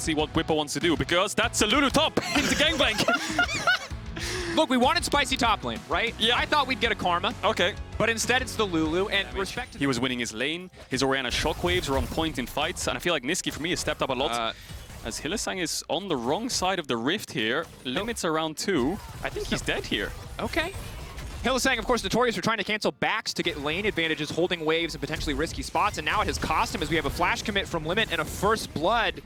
see what Whipper wants to do, because that's a Lulu top into Gangblank. Look, we wanted spicy top lane, right? Yeah. I thought we'd get a Karma. Okay. But instead it's the Lulu, and respect to He was winning his lane. His Orianna shockwaves were on point in fights, and I feel like Niski, for me, has stepped up a lot. As Hylissang is on the wrong side of the rift here. Limits around 2. I think he's dead here. Okay. Hylissang, of course, notorious for trying to cancel backs to get lane advantages, holding waves and potentially risky spots, and now it has cost him as we have a flash commit from Limit and a first blood.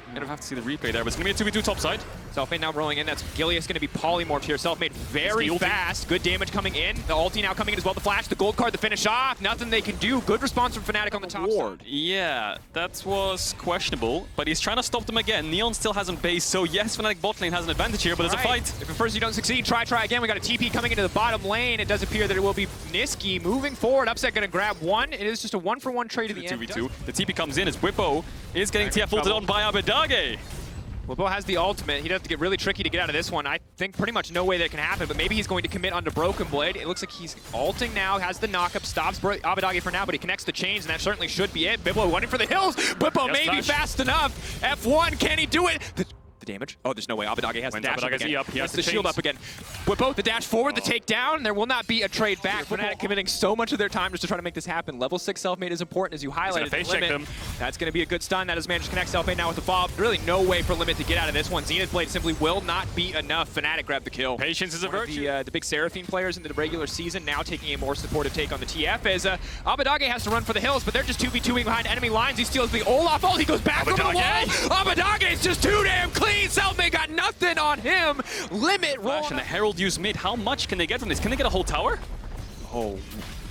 I don't have to see the replay there, but it's going to be a 2v2 top side. Selfmade now rolling in. That's Gilius going to be polymorphed here. Selfmade very fast. Good damage coming in. The ulti now coming in as well. The flash, the gold card, the finish off. Nothing they can do. Good response from Fnatic on the top side. Yeah, that was questionable, but he's trying to stop them again. Neon still hasn't based, so yes, Fnatic bot lane has an advantage here, but there's a fight. If at first you don't succeed, try again. We got a TP coming into the bottom lane. It does appear that it will be Niski moving forward. Upset going to grab one. It is just a 1-for-1 trade at the end. 2v2. The TP comes in as Whippo is getting TF ulted on by Abadage. Whippo has the ultimate. He'd have to get really tricky to get out of this one. I think pretty much no way that can happen, but maybe he's going to commit onto Broken Blade. It looks like he's ulting now, has the knockup, stops Abadage for now, but he connects the chains, and that certainly should be it. Whippo running for the hills. Whippo maybe fast enough. F1, can he do it? The damage? Oh, there's no way. Abadage has the dash up again. He has the shield up again. Whippo, the dash forward, the takedown. There will not be a trade back. Fnatic committing so much of their time just to try to make this happen. Level 6 Selfmade is important, as you highlighted. Face check them. That's going to be a good stun. That has managed to connect Selfmade now with the follow-up. Really no way for Limit to get out of this one. Zenith Blade simply will not be enough. Fnatic grabbed the kill. Patience is a virtue. The big Seraphine players into the regular season now taking a more supportive take on the TF as Abadage has to run for the hills, but they're just 2v2ing behind enemy lines. He steals the Olaf ult. He goes back over the wall. Abadage is just too damn clean. Selfmade got nothing on him. Limit Flash and the Herald use mid. How much can they get from this? Can they get a whole tower? Oh,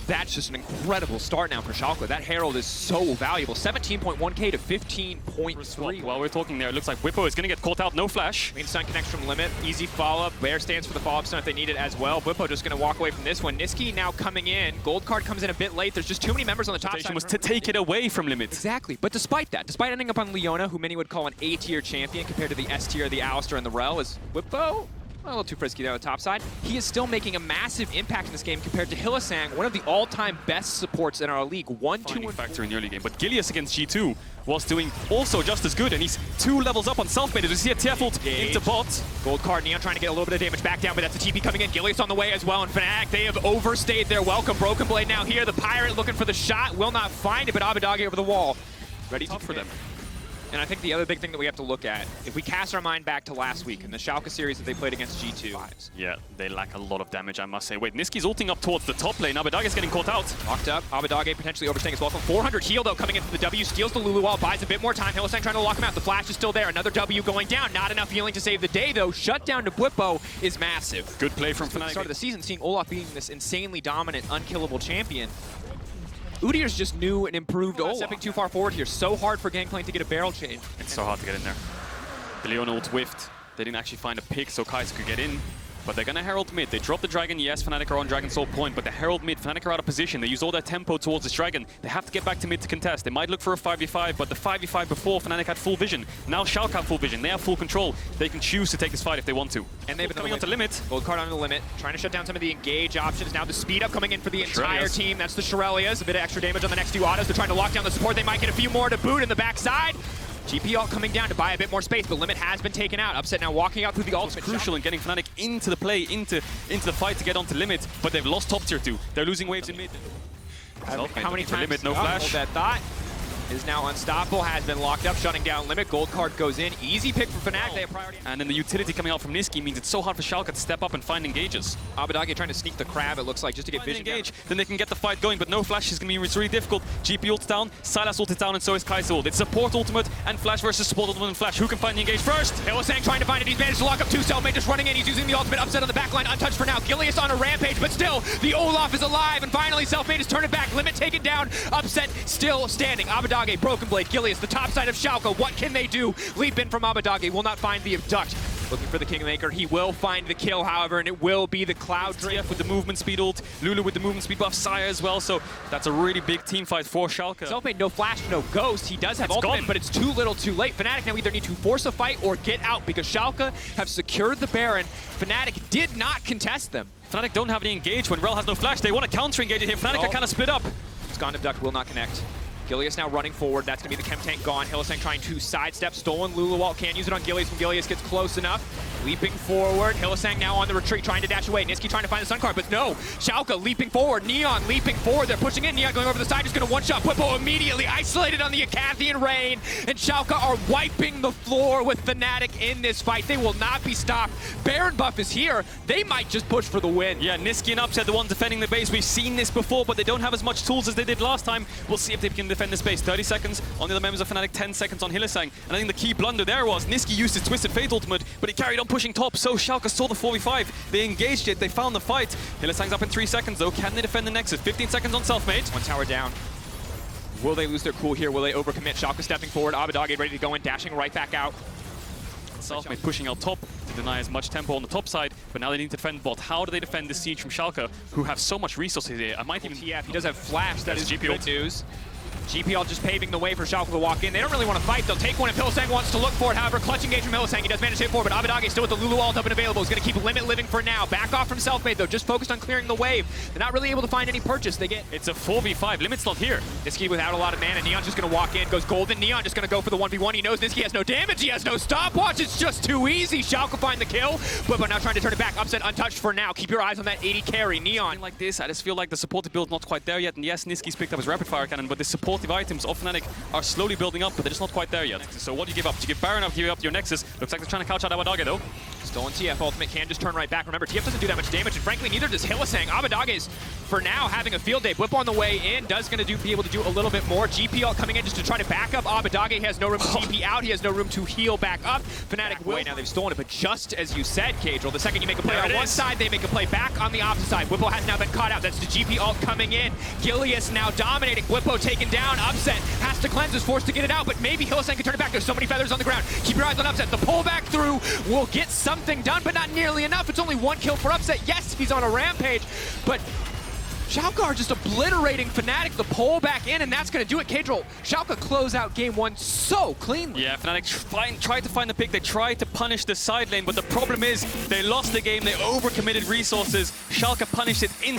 that's just an incredible start now for Schalke. That Herald is so valuable. 17.1k to 15.3. While we're talking there, it looks like Whippo is going to get caught out. No flash. Main stun connects from Limit. Easy follow-up. Bear stands for the follow-up stun if they need it as well. Whippo just going to walk away from this one. Niski now coming in. Gold card comes in a bit late. There's just too many members on the top side. Was to take it away from Limit. Exactly. But despite that, despite ending up on Leona, who many would call an A-tier champion compared to the S-tier, the Alistar, and the Rel, is Whippo a little too frisky there on the top side. He is still making a massive impact in this game compared to Hylissang, one of the all-time best supports in our league. 1-2 factor in the early game. But Gilius against G2 was doing also just as good, and he's 2 levels up on Selfmade. As we see a TF ult into bot. Gold card, Neon trying to get a little bit of damage back down, but that's a TP coming in. Gilius on the way as well, and Fnatic, they have overstayed their welcome. Broken Blade now here. The Pirate looking for the shot, will not find it, but Abadage over the wall. Ready to for them. And I think the other big thing that we have to look at, if we cast our mind back to last week in the Schalke series that they played against G2. Yeah, they lack a lot of damage, I must say. Wait, Niski's ulting up towards the top lane. Abadage's getting caught out. Locked up. Abadage potentially overstaying his welcome. 400 heal, though, coming in for the W. Steals the Lulu wall, buys a bit more time. Hylissang trying to lock him out. The flash is still there. Another W going down. Not enough healing to save the day, though. Shutdown to Whippo is massive. Good play from Fnatic. At the start of the season, seeing Olaf being this insanely dominant, unkillable champion. Udyr's just new and improved Olaf. Stepping too far forward here. So hard for Gangplank to get a barrel change. It's so hard to get in there. The Leona ult whiffed. They didn't actually find a pick so Kaiser could get in. But they're going to Herald mid. They drop the Dragon. Yes, Fnatic are on Dragon Soul point, but the Herald mid, Fnatic are out of position. They use all their tempo towards this Dragon. They have to get back to mid to contest. They might look for a 5v5, but the 5v5 before, Fnatic had full vision. Now Schalke have full vision. They have full control. They can choose to take this fight if they want to. And they've been coming onto Limit. Gold card on the Limit. Trying to shut down some of the engage options. Now the speed up coming in for the entire team. That's the Shirelias. A bit of extra damage on the next 2 autos. They're trying to lock down the support. They might get a few more to boot in the backside. GP ult coming down to buy a bit more space, but Limit has been taken out. Upset now walking out through the ult. It's crucial in getting Fnatic into the play, into the fight to get onto Limit, but they've lost top tier 2. They're losing waves in mid. How many times? Limit, no flash. That thought is now unstoppable, has been locked up, shutting down Limit. Gold card goes in. Easy pick for Fnatic. They have priority. And then the utility coming out from Niski means it's so hard for Schalke to step up and find engages. Abadage trying to sneak the crab, it looks like, just to get vision engage. Then they can get the fight going, but no flash is going to be really difficult. GP ult's down, Sylas ult is down, and so is Kaiser ult. It's support ultimate and flash versus support ultimate and flash. Who can find the engage first? Hylissang trying to find it. He's managed to lock up 2 Selfmade, just running in. He's using the ultimate. Upset on the back line, untouched for now. Gilius on a rampage, but still, the Olaf is alive, and finally Selfmade is turning back. Limit taken down. Upset still standing. Abadage, Broken Blade, Gilius, the top side of Schalke. What can they do? Leap in from Abadage, will not find the abduct. Looking for the Kingmaker. He will find the kill, however, and it will be the Cloud Drift with the movement speed ult. Lulu with the movement speed buff, Saya as well, so that's a really big team fight for Schalke. Selfmade, no flash, no ghost. He does have ultimate, but it's too little too late. Fnatic now either need to force a fight or get out because Schalke have secured the Baron. Fnatic did not contest them. Fnatic don't have any engage when Rel has no flash. They want to counter engage it here. Fnatic are kind of split up. Sconn abduct will not connect. Gilius now running forward. That's going to be the chem tank gone. Hylissang trying to sidestep. Stolen Lulu Wall. Can't use it on Gilius when Gilius gets close enough. Leaping forward. Hylissang now on the retreat, trying to dash away. Nisqy trying to find the Sun card, but no. Schalke leaping forward. Neon leaping forward. They're pushing in. Neon going over the side, just going to one-shot. Bwipo immediately isolated on the Acathian Rain. And Schalke are wiping the floor with Fnatic in this fight. They will not be stopped. Baron buff is here. They might just push for the win. Yeah, Nisqy and Upset, the one defending the base. We've seen this before, but they don't have as much tools as they did last time. We'll see if they can defend this base. 30 seconds on the other members of Fnatic, 10 seconds on Hylissang. And I think the key blunder there was Nisqy used his Twisted Fate ultimate, but he carried on pushing top, so Schalke saw the 4v5. They engaged it, they found the fight. Hylissang's up in 3 seconds though. Can they defend the Nexus? 15 seconds on Selfmade. One tower down. Will they lose their cool here? Will they overcommit? Schalke stepping forward. Abadage ready to go in, dashing right back out. Selfmade pushing out top to deny as much tempo on the top side, but now they need to defend bot. How do they defend this siege from Schalke, who have so much resources here? I might even... Yeah, he does have flash. That is GPL. good news. GPL just paving the way for Schalke to walk in. They don't really want to fight. They'll take one if Hylissang wants to look for it. However, clutch engage from Hylissang. He does manage to hit forward, but Abadage still with the Lulu ult up and available. He's going to keep Limit living for now. Back off from Selfmade, though. Just focused on clearing the wave. They're not really able to find any purchase. They get... It's a 4v5. Limit's not here. Nisqy without a lot of mana. Neon's just going to walk in. Goes golden. Neon just going to go for the 1v1. He knows Nisqy has no damage. He has no stopwatch. It's just too easy. Schalke find the kill. But now trying to turn it back. Upset untouched for now. Keep your eyes on that 80 carry. Neon. Like this, I just feel like the supportive build's not quite there yet. And yes, Nisqy's picked up his rapid fire cannon, but the supportive items of Fnatic are slowly building up, but they're just not quite there yet. So what do you give up? Do you give Baron up, give up your Nexus? Looks like they're trying to couch out Abadage though. Stolen TF ultimate can just turn right back. Remember, TF doesn't do that much damage, and frankly, neither does Hylissang. Abadage is, for now, having a field day. Bwipo on the way in, does going to be able to do a little bit more. GPL coming in just to try to back up Abadage. He has no room to TP out. He has no room to heal back up. Fnatic will. Now they've stolen it, but just as you said, KazaLoLL, the second you make a play on one side, they make a play back on the opposite side. Bwipo has now been caught out. That's the GP ult coming in. Gilius now dominating. Bwipo taken down. Upset has to cleanse, is forced to get it out, but maybe Hylissang can turn it back. There's so many feathers on the ground. Keep your eyes on Upset. The pullback through will get something done, but not nearly enough. It's only one kill for Upset. Yes, he's on a rampage, but Schalke are just obliterating Fnatic. The pull back in, and that's going to do it. KazaLoLL, Schalke close out game one so cleanly. Yeah, Fnatic tried to find the pick. They tried to punish the side lane, but the problem is they lost the game. They overcommitted resources. Schalke punished it instantly.